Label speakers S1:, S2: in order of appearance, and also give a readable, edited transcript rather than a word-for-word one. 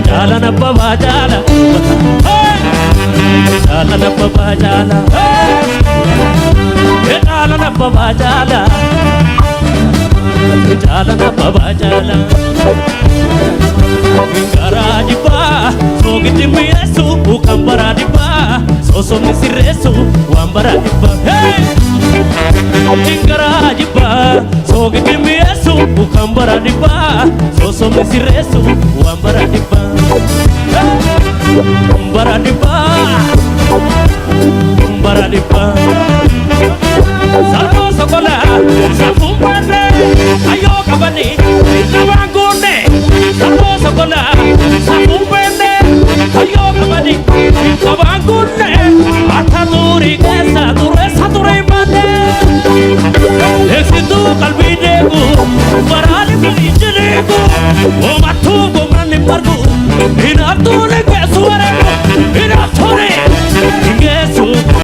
S1: Jala na baba jala Jala na baba jala Jala na baba jala Jala na baba jala Garajiba Sogiti miresu Ukambara diba Soso misiresu Wambara diba Hey Garajiba Sogiti miresu Ukambara diba Soso misiresu Wambara diba Wambara diba Wambara diba Salmo sokola Safumbane Ayo kabani Nawangune Salmo sokola Safumbane Ayo kabani Nawangune Ataduri kesa Ture sature mane Exitu kalbi degu Barali bali jiregu Omatu gomrani margu Inatu lege